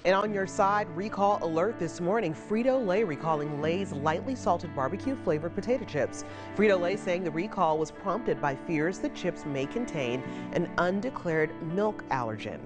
And on your side, recall alert this morning. Frito-Lay recalling Lay's lightly salted barbecue flavored potato chips. Frito-Lay saying the recall was prompted by fears the chips may contain an undeclared milk allergen.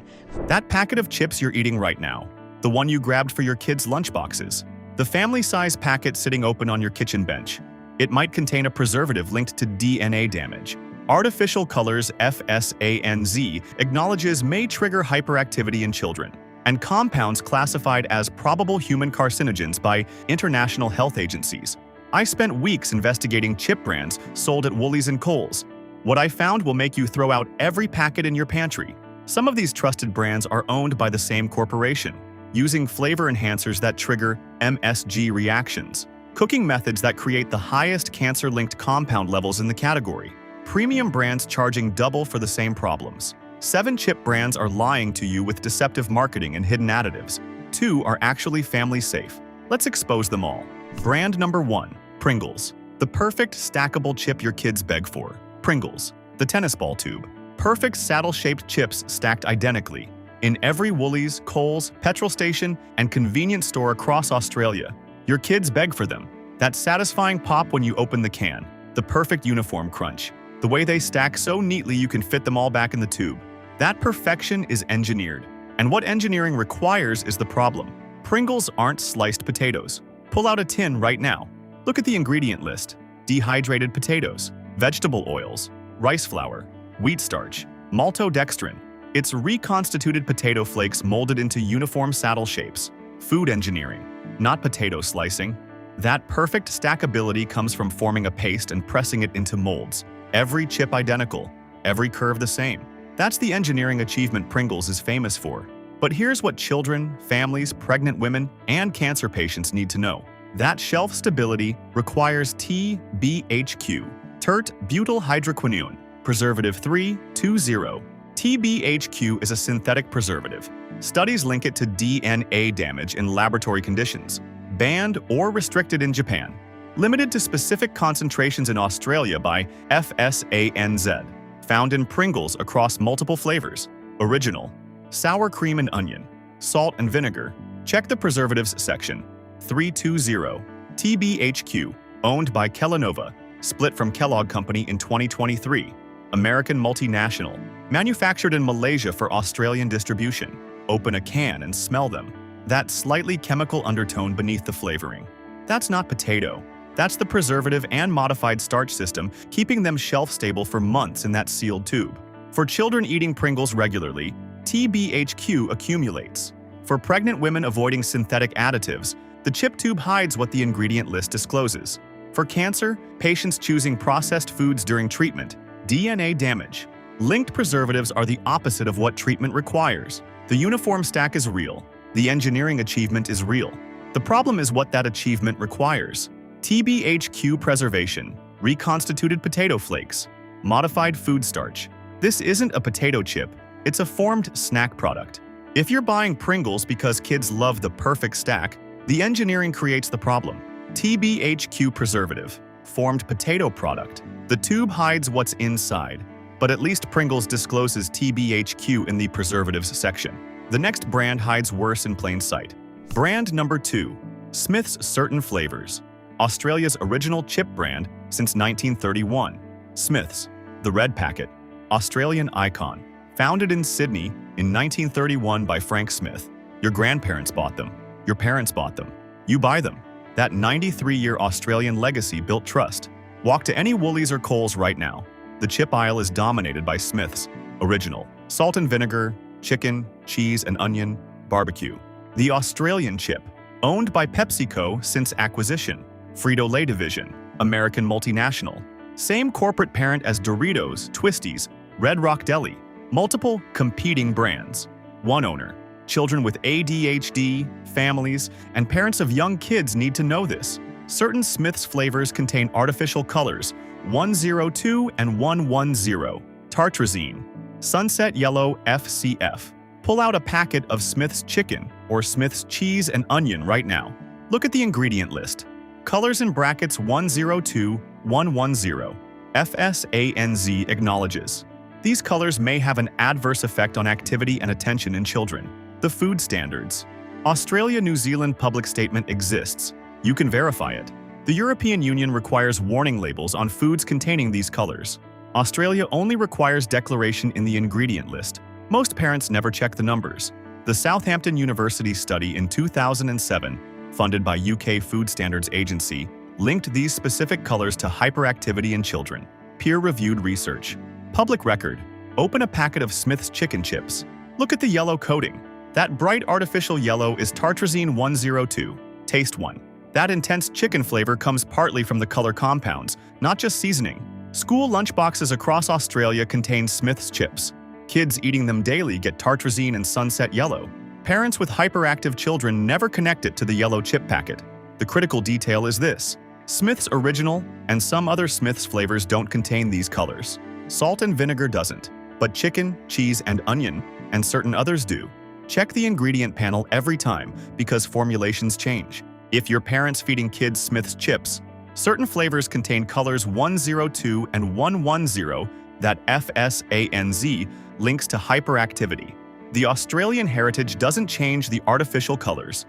That packet of chips you're eating right now, the one you grabbed for your kids' lunchboxes, the family-size packet sitting open on your kitchen bench, it might contain a preservative linked to DNA damage. Artificial colors FSANZ acknowledges may trigger hyperactivity in children, and compounds classified as probable human carcinogens by international health agencies. I spent weeks investigating chip brands sold at Woolies and Kohl's. What I found will make you throw out every packet in your pantry. Some of these trusted brands are owned by the same corporation, using flavor enhancers that trigger MSG reactions, cooking methods that create the highest cancer-linked compound levels in the category, premium brands charging double for the same problems. 7 chip brands are lying to you with deceptive marketing and hidden additives. 2 are actually family safe. Let's expose them all. Brand number 1, Pringles. The perfect stackable chip your kids beg for. Pringles, the tennis ball tube. Perfect saddle-shaped chips stacked identically. In every Woolies, Kohl's, petrol station, and convenience store across Australia, your kids beg for them. That satisfying pop when you open the can. The perfect uniform crunch. The way they stack so neatly you can fit them all back in the tube. That perfection is engineered. And what engineering requires is the problem. Pringles aren't sliced potatoes. Pull out a tin right now. Look at the ingredient list. Dehydrated potatoes, vegetable oils, rice flour, wheat starch, maltodextrin. It's reconstituted potato flakes molded into uniform saddle shapes. Food engineering, not potato slicing. That perfect stackability comes from forming a paste and pressing it into molds. Every chip identical, every curve the same. That's the engineering achievement Pringles is famous for. But here's what children, families, pregnant women, and cancer patients need to know. That shelf stability requires TBHQ, tert butyl hydroquinone, preservative 320. TBHQ is a synthetic preservative. Studies link it to DNA damage in laboratory conditions. Banned or restricted in Japan. Limited to specific concentrations in Australia by FSANZ. Found in Pringles across multiple flavors. Original, sour cream and onion, salt and vinegar. Check the preservatives section. 320. TBHQ, owned by Kellanova, split from Kellogg Company in 2023. American multinational, manufactured in Malaysia for Australian distribution. Open a can and smell them. That slightly chemical undertone beneath the flavoring. That's not potato. That's the preservative and modified starch system, keeping them shelf-stable for months in that sealed tube. For children eating Pringles regularly, TBHQ accumulates. For pregnant women avoiding synthetic additives, the chip tube hides what the ingredient list discloses. For cancer, patients choosing processed foods during treatment, DNA damage. Linked preservatives are the opposite of what treatment requires. The uniform stack is real. The engineering achievement is real. The problem is what that achievement requires. TBHQ preservation, reconstituted potato flakes, modified food starch. This isn't a potato chip, it's a formed snack product. If you're buying Pringles because kids love the perfect stack, the engineering creates the problem. TBHQ preservative, formed potato product. The tube hides what's inside, but at least Pringles discloses TBHQ in the preservatives section. The next brand hides worse in plain sight. Brand number 2, Smith's Certain Flavors. Australia's original chip brand since 1931. Smith's, the red packet, Australian icon. Founded in Sydney in 1931 by Frank Smith. Your grandparents bought them. Your parents bought them. You buy them. That 93-year Australian legacy built trust. Walk to any Woolies or Kohl's right now. The chip aisle is dominated by Smith's original. Salt and vinegar, chicken, cheese and onion, barbecue. The Australian chip, owned by PepsiCo since acquisition. Frito-Lay division, American multinational. Same corporate parent as Doritos, Twisties, Red Rock Deli. Multiple competing brands. One owner. Children with ADHD, families, and parents of young kids need to know this. Certain Smith's flavors contain artificial colors, 102 and 110, tartrazine, sunset yellow FCF. Pull out a packet of Smith's chicken or Smith's cheese and onion right now. Look at the ingredient list. Colors in brackets 102, 110. FSANZ acknowledges. These colors may have an adverse effect on activity and attention in children. The food standards. Australia-New Zealand public statement exists. You can verify it. The European Union requires warning labels on foods containing these colors. Australia only requires declaration in the ingredient list. Most parents never check the numbers. The Southampton University study in 2007, funded by UK Food Standards Agency, linked these specific colors to hyperactivity in children. Peer-reviewed research. Public record. Open a packet of Smith's chicken chips. Look at the yellow coating. That bright artificial yellow is tartrazine 102. Taste 1. That intense chicken flavor comes partly from the color compounds, not just seasoning. School lunchboxes across Australia contain Smith's chips. Kids eating them daily get tartrazine and sunset yellow. Parents with hyperactive children never connect it to the yellow chip packet. The critical detail is this: Smith's Original and some other Smith's flavors don't contain these colors. Salt and vinegar doesn't, but chicken, cheese, and onion, and certain others do. Check the ingredient panel every time because formulations change. If your parents feeding kids Smith's chips, certain flavors contain colors 102 and 110 that FSANZ links to hyperactivity. The Australian heritage doesn't change the artificial colors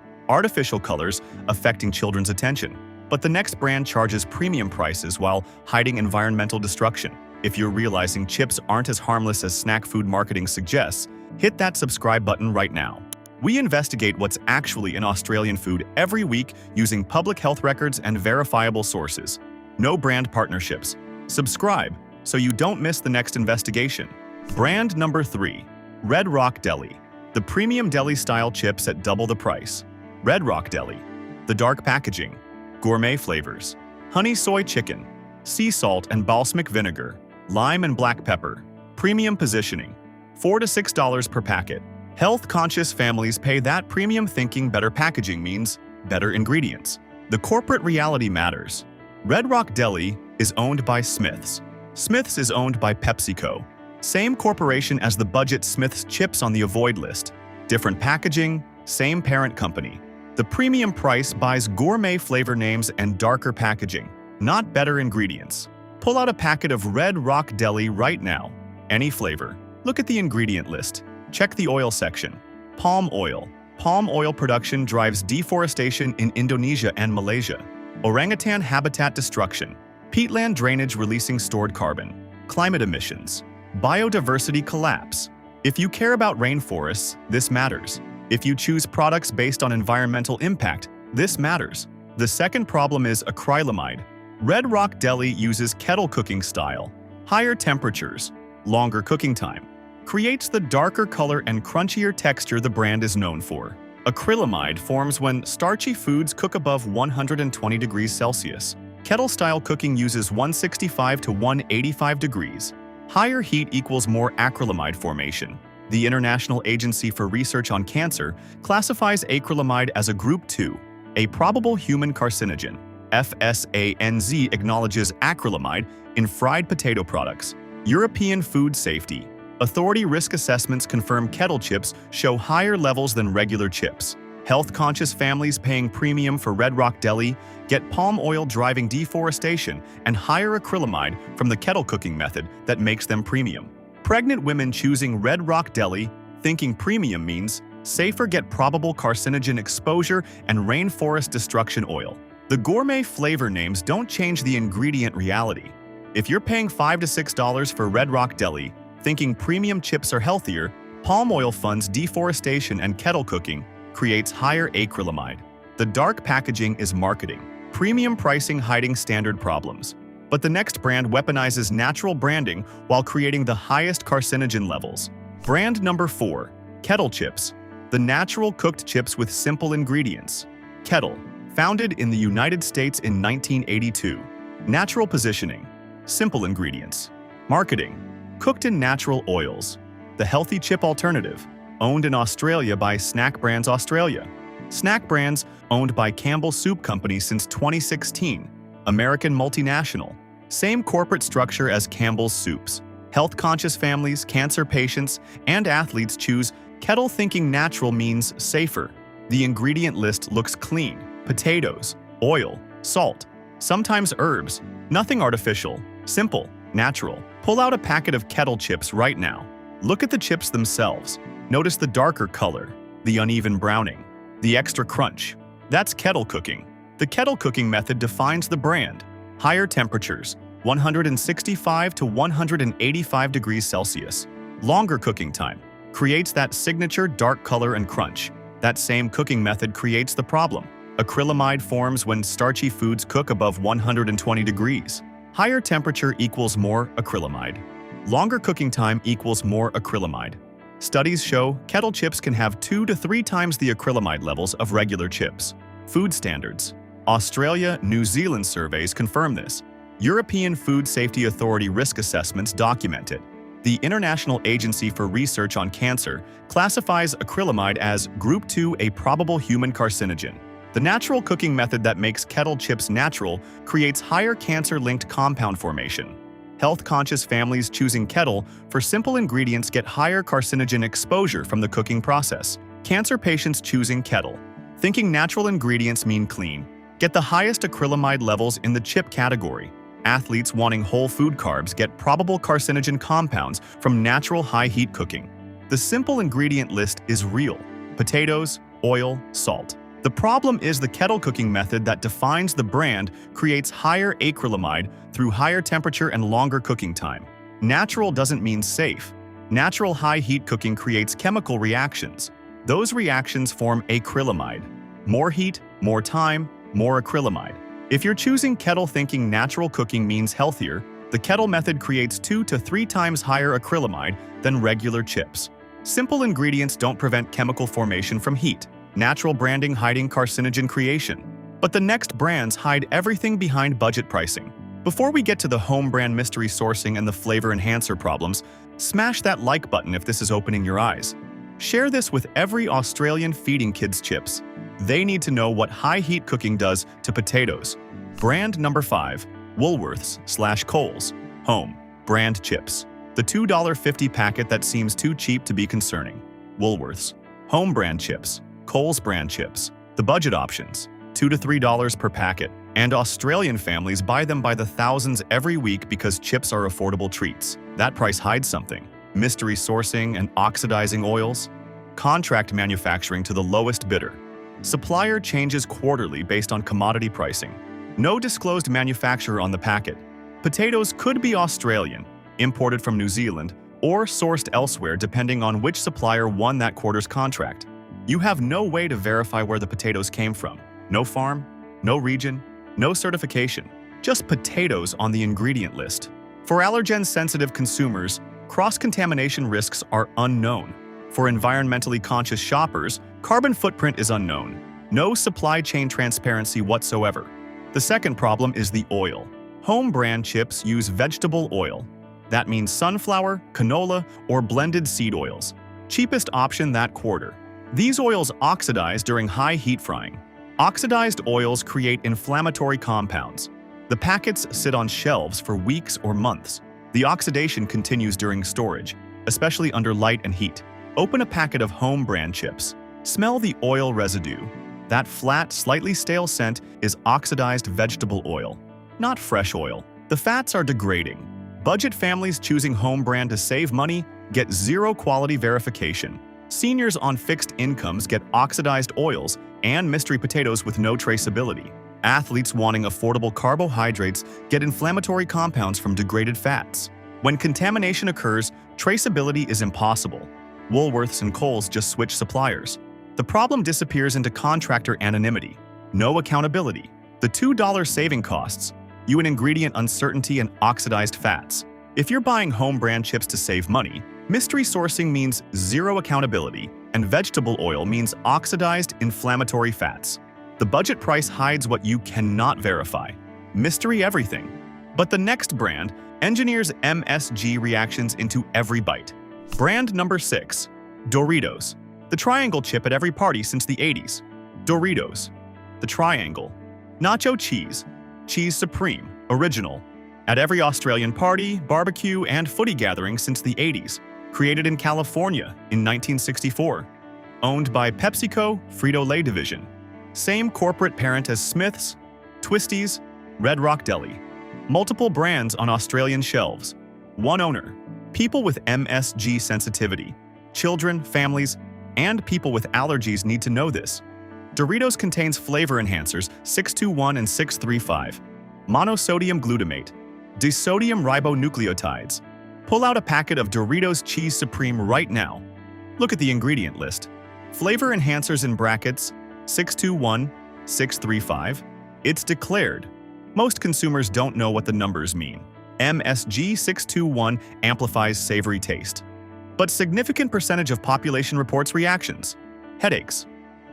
affecting children's attention. But the next brand charges premium prices while hiding environmental destruction. If you're realizing chips aren't as harmless as snack food marketing suggests, hit that subscribe button right now. We investigate what's actually in Australian food every week using public health records and verifiable sources. No brand partnerships. Subscribe so you don't miss the next investigation. Brand number 3. Red Rock Deli. The premium deli-style chips at double the price. Red Rock Deli. The dark packaging. Gourmet flavors. Honey soy chicken. Sea salt and balsamic vinegar. Lime and black pepper. Premium positioning. $4 to $6 per packet. Health-conscious families pay that premium thinking better packaging means better ingredients. The corporate reality matters. Red Rock Deli is owned by Smith's. Smith's is owned by PepsiCo. Same corporation as the budget Smith's chips on the avoid list. Different packaging, same parent company. The premium price buys gourmet flavor names and darker packaging, not better ingredients. Pull out a packet of Red Rock Deli right now. Any flavor. Look at the ingredient list. Check the oil section. Palm oil. Palm oil production drives deforestation in Indonesia and Malaysia. Orangutan habitat destruction. Peatland drainage releasing stored carbon. Climate emissions. Biodiversity collapse. If you care about rainforests, this matters. If you choose products based on environmental impact, this matters. The second problem is acrylamide. Red Rock Deli uses kettle cooking style. Higher temperatures, longer cooking time. Creates the darker color and crunchier texture the brand is known for. Acrylamide forms when starchy foods cook above 120 degrees Celsius. Kettle-style cooking uses 165 to 185 degrees. Higher heat equals more acrylamide formation. The International Agency for Research on Cancer classifies acrylamide as a Group 2, a probable human carcinogen. FSANZ acknowledges acrylamide in fried potato products. European Food Safety Authority risk assessments confirm kettle chips show higher levels than regular chips. Health-conscious families paying premium for Red Rock Deli get palm oil driving deforestation and higher acrylamide from the kettle cooking method that makes them premium. Pregnant women choosing Red Rock Deli, thinking premium means safer, get probable carcinogen exposure and rainforest destruction oil. The gourmet flavor names don't change the ingredient reality. If you're paying $5 to $6 for Red Rock Deli, thinking premium chips are healthier, palm oil funds deforestation and kettle cooking, creates higher acrylamide. The dark packaging is marketing. Premium pricing hiding standard problems. But the next brand weaponizes natural branding while creating the highest carcinogen levels. Brand number 4. Kettle Chips. The natural cooked chips with simple ingredients. Kettle. Founded in the United States in 1982. Natural positioning. Simple ingredients. Marketing. Cooked in natural oils. The healthy chip alternative. Owned in Australia by Snack Brands Australia. Snack Brands, owned by Campbell Soup Company since 2016. American multinational. Same corporate structure as Campbell's Soups. Health-conscious families, cancer patients, and athletes choose kettle thinking natural means safer. The ingredient list looks clean. Potatoes, oil, salt, sometimes herbs. Nothing artificial. Simple, natural. Pull out a packet of kettle chips right now. Look at the chips themselves. Notice the darker color, the uneven browning. The extra crunch. That's kettle cooking. The kettle cooking method defines the brand. Higher temperatures, 165 to 185 degrees Celsius. Longer cooking time creates that signature dark color and crunch. That same cooking method creates the problem. Acrylamide forms when starchy foods cook above 120 degrees. Higher temperature equals more acrylamide. Longer cooking time equals more acrylamide. Studies show kettle chips can have 2 to 3 times the acrylamide levels of regular chips. Food standards. Australia, New Zealand surveys confirm this. European Food Safety Authority risk assessments document it. The International Agency for Research on Cancer classifies acrylamide as Group 2, a probable human carcinogen. The natural cooking method that makes kettle chips natural creates higher cancer-linked compound formation. Health-conscious families choosing kettle for simple ingredients get higher carcinogen exposure from the cooking process. Cancer patients choosing kettle, thinking natural ingredients mean clean, get the highest acrylamide levels in the chip category. Athletes wanting whole food carbs get probable carcinogen compounds from natural high-heat cooking. The simple ingredient list is real: potatoes, oil, salt. The problem is the kettle cooking method that defines the brand creates higher acrylamide through higher temperature and longer cooking time. Natural doesn't mean safe. Natural high-heat cooking creates chemical reactions. Those reactions form acrylamide. More heat, more time, more acrylamide. If you're choosing kettle thinking natural cooking means healthier, the kettle method creates 2 to 3 times higher acrylamide than regular chips. Simple ingredients don't prevent chemical formation from heat. Natural branding hiding carcinogen creation. But the next brands hide everything behind budget pricing. Before we get to the home brand mystery sourcing and the flavor enhancer problems, smash that like button if this is opening your eyes. Share this with every Australian feeding kids chips. They need to know what high-heat cooking does to potatoes. Brand number 5, Woolworths/Coles. Home brand chips. The $2.50 packet that seems too cheap to be concerning. Woolworths. Home brand chips. Coles brand chips. The budget options. $2 to $3 per packet. And Australian families buy them by the thousands every week because chips are affordable treats. That price hides something. Mystery sourcing and oxidizing oils. Contract manufacturing to the lowest bidder. Supplier changes quarterly based on commodity pricing. No disclosed manufacturer on the packet. Potatoes could be Australian, imported from New Zealand, or sourced elsewhere depending on which supplier won that quarter's contract. You have no way to verify where the potatoes came from. No farm, no region, no certification. Just potatoes on the ingredient list. For allergen-sensitive consumers, cross-contamination risks are unknown. For environmentally conscious shoppers, carbon footprint is unknown. No supply chain transparency whatsoever. The second problem is the oil. Home brand chips use vegetable oil. That means sunflower, canola, or blended seed oils. Cheapest option that quarter. These oils oxidize during high heat frying. Oxidized oils create inflammatory compounds. The packets sit on shelves for weeks or months. The oxidation continues during storage, especially under light and heat. Open a packet of home brand chips. Smell the oil residue. That flat, slightly stale scent is oxidized vegetable oil, not fresh oil. The fats are degrading. Budget families choosing home brand to save money get zero quality verification. Seniors on fixed incomes get oxidized oils and mystery potatoes with no traceability. Athletes wanting affordable carbohydrates get inflammatory compounds from degraded fats. When contamination occurs, traceability is impossible. Woolworths and Coles just switch suppliers. The problem disappears into contractor anonymity. No accountability. The $2 saving costs you an ingredient uncertainty and oxidized fats. If you're buying home brand chips to save money, mystery sourcing means zero accountability, and vegetable oil means oxidized inflammatory fats. The budget price hides what you cannot verify. Mystery everything. But the next brand engineers MSG reactions into every bite. Brand number 6, Doritos. The triangle chip at every party since the 80s. Doritos. The triangle. Nacho cheese. Cheese Supreme. Original. At every Australian party, barbecue, and footy gathering since the 80s. Created in California in 1964. Owned by PepsiCo, Frito-Lay division. Same corporate parent as Smith's, Twisties, Red Rock Deli. Multiple brands on Australian shelves. One owner. People with MSG sensitivity. Children, families, and people with allergies need to know this. Doritos contains flavor enhancers 621 and 635, monosodium glutamate, disodium ribonucleotides. Pull out a packet of Doritos Cheese Supreme right now. Look at the ingredient list. Flavor enhancers in brackets 621, 635. It's declared. Most consumers don't know what the numbers mean. MSG 621 amplifies savory taste. But significant percentage of population reports reactions: headaches,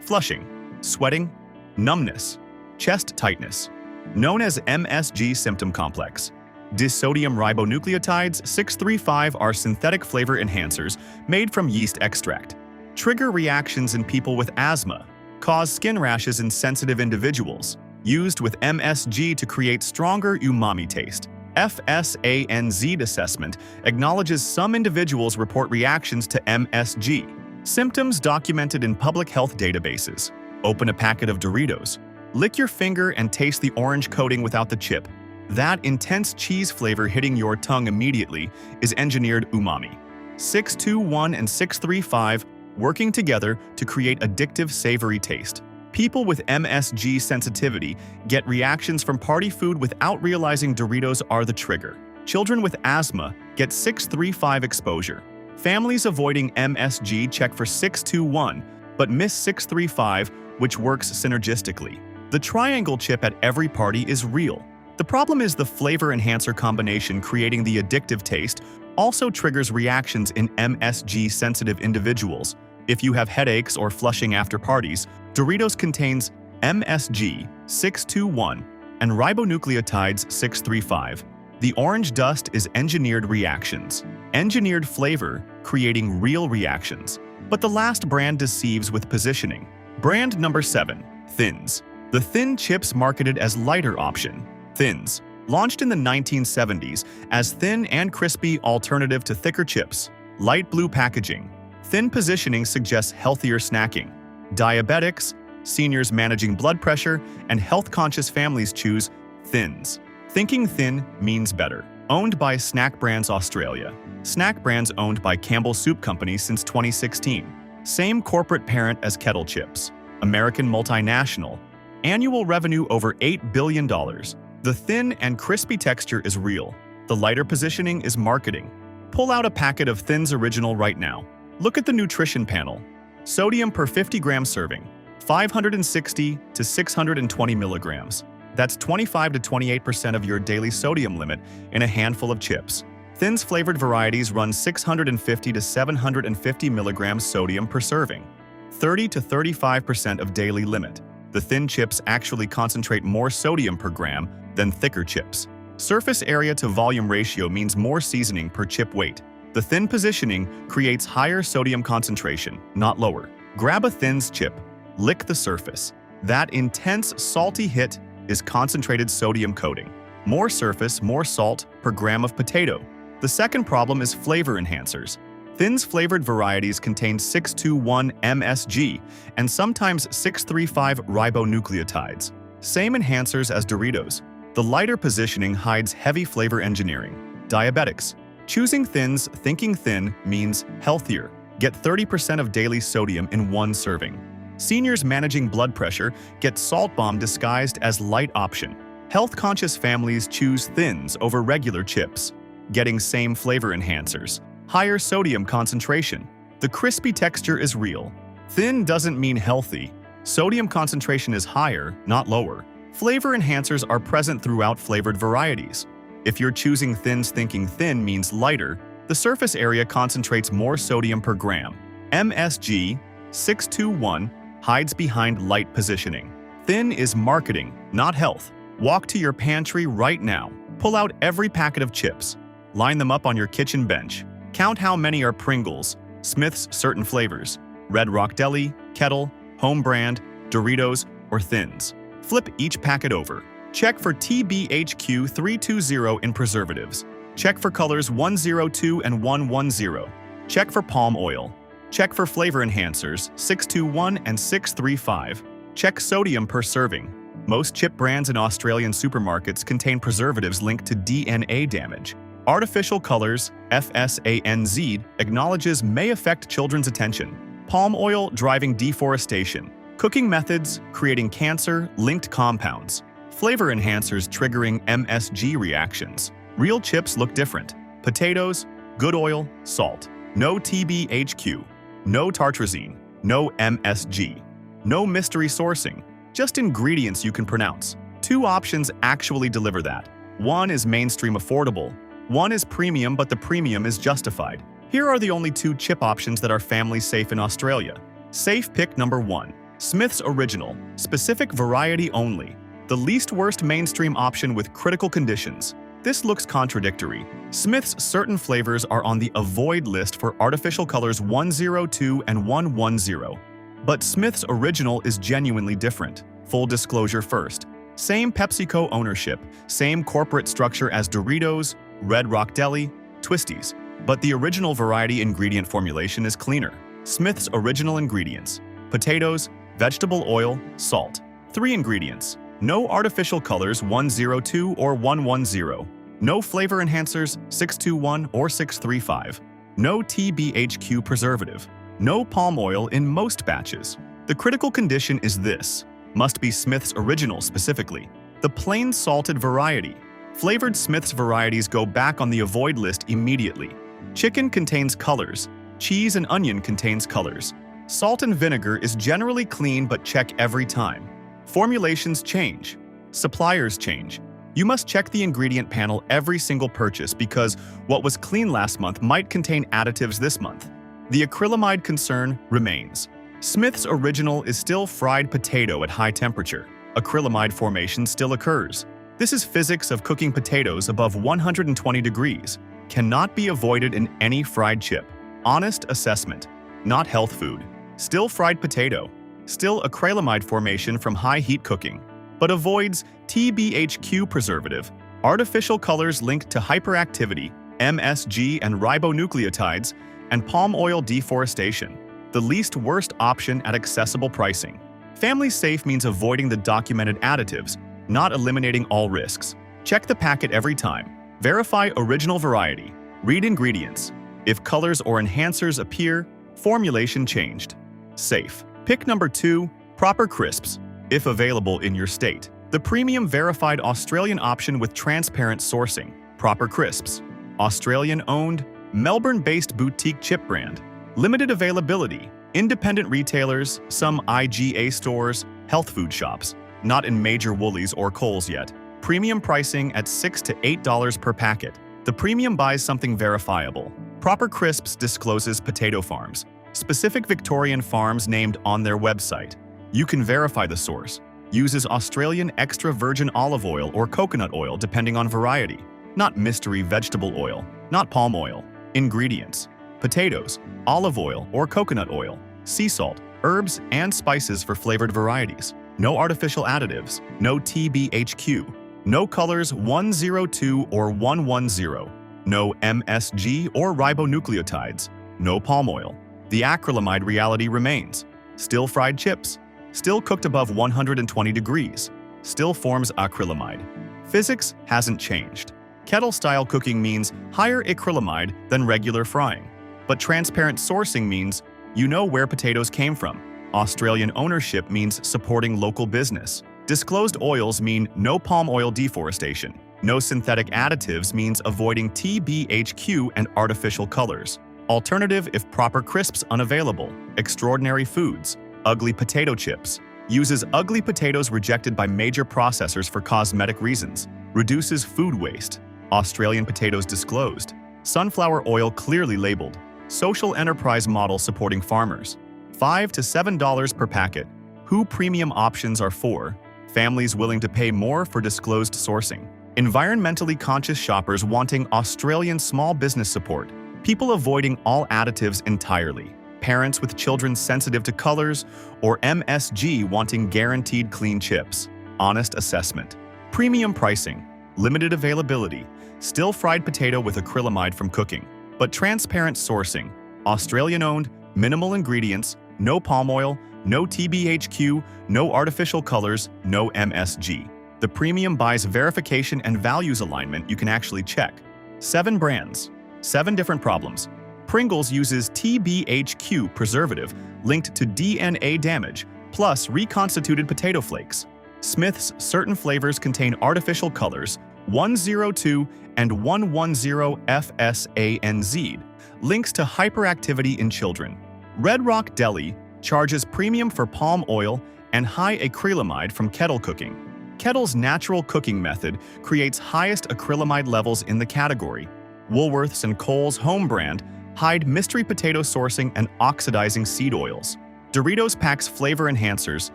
flushing, sweating, numbness, chest tightness, known as MSG symptom complex. Disodium ribonucleotides 635 are synthetic flavor enhancers made from yeast extract. Trigger reactions in people with asthma, cause skin rashes in sensitive individuals. Used with MSG to create stronger umami taste. FSANZ assessment acknowledges some individuals report reactions to MSG. Symptoms documented in public health databases. Open a packet of Doritos. Lick your finger and taste the orange coating without the chip. That intense cheese flavor hitting your tongue immediately is engineered umami. 621 and 635 working together to create addictive savory taste. People with MSG sensitivity get reactions from party food without realizing Doritos are the trigger. Children with asthma get 635 exposure. Families avoiding MSG check for 621, but miss 635, which works synergistically. The triangle chip at every party is real. The problem is the flavor enhancer combination creating the addictive taste also triggers reactions in MSG-sensitive individuals. If you have headaches or flushing after parties, Doritos contains MSG 621 and ribonucleotides 635. The orange dust is engineered reactions. Engineered flavor, creating real reactions. But the last brand deceives with positioning. Brand number 7, Thins. The thin chips marketed as lighter option. Thins, launched in the 1970s as thin and crispy alternative to thicker chips. Light blue packaging. Thin positioning suggests healthier snacking. Diabetics, seniors managing blood pressure, and health-conscious families choose Thins. Thinking thin means better. Owned by Snack Brands Australia. Snack Brands owned by Campbell Soup Company since 2016. Same corporate parent as Kettle Chips. American multinational. Annual revenue over $8 billion. The thin and crispy texture is real. The lighter positioning is marketing. Pull out a packet of Thins Original right now. Look at the nutrition panel. Sodium per 50 gram serving, 560 to 620 milligrams. That's 25 to 28% of your daily sodium limit in a handful of chips. Thins flavored varieties run 650 to 750 milligrams sodium per serving, 30 to 35% of daily limit. The thin chips actually concentrate more sodium per gram than thicker chips. Surface area to volume ratio means more seasoning per chip weight. The thin positioning creates higher sodium concentration, not lower. Grab a Thins chip, lick the surface. That intense, salty hit is concentrated sodium coating. More surface, more salt per gram of potato. The second problem is flavor enhancers. Thins flavored varieties contain 621 MSG and sometimes 635 ribonucleotides. Same enhancers as Doritos. The lighter positioning hides heavy flavor engineering. Diabetics. Choosing Thins, thinking thin means healthier. Get 30% of daily sodium in one serving. Seniors managing blood pressure get Salt Bomb disguised as light option. Health-conscious families choose Thins over regular chips, getting same flavor enhancers. Higher sodium concentration. The crispy texture is real. Thin doesn't mean healthy. Sodium concentration is higher, not lower. Flavor enhancers are present throughout flavored varieties. If you're choosing Thins thinking thin means lighter, the surface area concentrates more sodium per gram. MSG 621 hides behind light positioning. Thin is marketing, not health. Walk to your pantry right now. Pull out every packet of chips. Line them up on your kitchen bench. Count how many are Pringles, Smith's certain flavors, Red Rock Deli, Kettle, Home Brand, Doritos, or Thins. Flip each packet over. Check for TBHQ 320 in preservatives. Check for colors 102 and 110. Check for palm oil. Check for flavor enhancers 621 and 635. Check sodium per serving. Most chip brands in Australian supermarkets contain preservatives linked to DNA damage. Artificial colors, FSANZ, acknowledges may affect children's attention. Palm oil driving deforestation. Cooking methods creating cancer-linked compounds. Flavor enhancers triggering MSG reactions. Real chips look different. Potatoes, good oil, salt. No TBHQ. No tartrazine. No MSG. No mystery sourcing. Just ingredients you can pronounce. 2 options actually deliver that. One is mainstream affordable. One is premium, but the premium is justified. Here are the only 2 chip options that are family safe in Australia. Safe pick number 1. Smith's Original. Specific variety only. The least worst mainstream option with critical conditions. This looks contradictory. Smith's certain flavors are on the avoid list for artificial colors 102 and 110. But Smith's Original is genuinely different. Full disclosure first. Same PepsiCo ownership, same corporate structure as Doritos, Red Rock Deli, Twisties. But the original variety ingredient formulation is cleaner. Smith's Original ingredients: potatoes, vegetable oil, salt. 3 ingredients. No artificial colors 102 or 110. No flavor enhancers 621 or 635. No TBHQ preservative. No palm oil in most batches. The critical condition is this. Must be Smith's Original specifically. The plain salted variety. Flavored Smith's varieties go back on the avoid list immediately. Chicken contains colors. Cheese and onion contains colors. Salt and vinegar is generally clean but check every time. Formulations change. Suppliers change. You must check the ingredient panel every single purchase because what was clean last month might contain additives this month. The acrylamide concern remains. Smith's Original is still fried potato at high temperature. Acrylamide formation still occurs. This is physics of cooking potatoes above 120 degrees. Cannot be avoided in any fried chip. Honest assessment. Not health food. Still fried potato. Still acrylamide formation from high heat cooking. But avoids TBHQ preservative, artificial colors linked to hyperactivity, MSG and ribonucleotides, and palm oil deforestation. The least worst option at accessible pricing. Family safe means avoiding the documented additives, not eliminating all risks. Check the packet every time. Verify original variety. Read ingredients. If colors or enhancers appear, formulation changed. Safe. Pick number 2, proper crisps, if available in your state. The premium verified Australian option with transparent sourcing. Proper crisps. Australian-owned, Melbourne-based boutique chip brand. Limited availability. Independent retailers, some IGA stores, health food shops. Not in major Woolies or Coles yet. Premium pricing at $6 to $8 per packet. The premium buys something verifiable. Proper Crisps discloses potato farms. Specific Victorian farms named on their website. You can verify the source. Uses Australian extra virgin olive oil or coconut oil depending on variety. Not mystery vegetable oil. Not palm oil. Ingredients: potatoes, olive oil or coconut oil, sea salt, herbs and spices for flavored varieties. No artificial additives. No TBHQ. No colors 102 or 110. No MSG or ribonucleotides. No palm oil. The acrylamide reality remains. Still fried chips. Still cooked above 120 degrees. Still forms acrylamide. Physics hasn't changed. Kettle-style cooking means higher acrylamide than regular frying. But transparent sourcing means you know where potatoes came from. Australian ownership means supporting local business. Disclosed oils mean no palm oil deforestation. No synthetic additives means avoiding TBHQ and artificial colors. Alternative if proper crisps unavailable. Extraordinary foods. Ugly potato chips. Uses ugly potatoes rejected by major processors for cosmetic reasons. Reduces food waste. Australian potatoes disclosed. Sunflower oil clearly labeled. Social enterprise model supporting farmers. $5 to $7 per packet. Who premium options are for? Families willing to pay more for disclosed sourcing. Environmentally conscious shoppers wanting Australian small business support. People avoiding all additives entirely. Parents with children sensitive to colors, or MSG wanting guaranteed clean chips. Honest assessment. Premium pricing. Limited availability. Still fried potato with acrylamide from cooking. But transparent sourcing. Australian-owned, minimal ingredients, no palm oil, no TBHQ, no artificial colors, no MSG. The premium buys verification and values alignment you can actually check. 7 brands. 7 different problems. Pringles uses TBHQ preservative linked to DNA damage, plus reconstituted potato flakes. Smith's certain flavors contain artificial colors 102 and 110 FSANZ, links to hyperactivity in children. Red Rock Deli charges premium for palm oil and high acrylamide from kettle cooking. Kettle's natural cooking method creates highest acrylamide levels in the category. Woolworths and Kohl's home brand hide mystery potato sourcing and oxidizing seed oils. Doritos packs flavor enhancers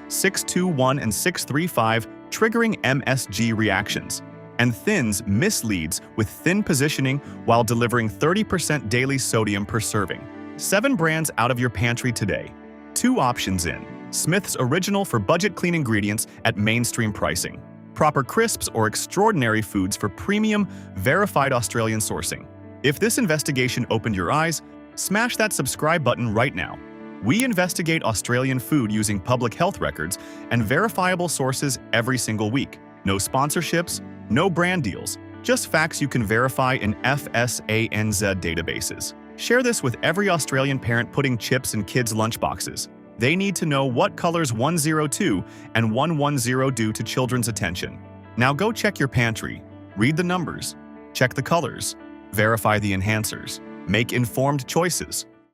621 and 635 triggering MSG reactions. And Thins misleads with thin positioning while delivering 30% daily sodium per serving. 7 brands out of your pantry today. 2 options in. Smith's Original for budget clean ingredients at mainstream pricing. Proper crisps or extraordinary foods for premium, verified Australian sourcing. If this investigation opened your eyes, smash that subscribe button right now. We investigate Australian food using public health records and verifiable sources every single week. No sponsorships, no brand deals, just facts you can verify in FSANZ databases. Share this with every Australian parent putting chips in kids' lunchboxes. They need to know what colors 102 and 110 do to children's attention. Now go check your pantry, read the numbers, check the colors, verify the enhancers, make informed choices.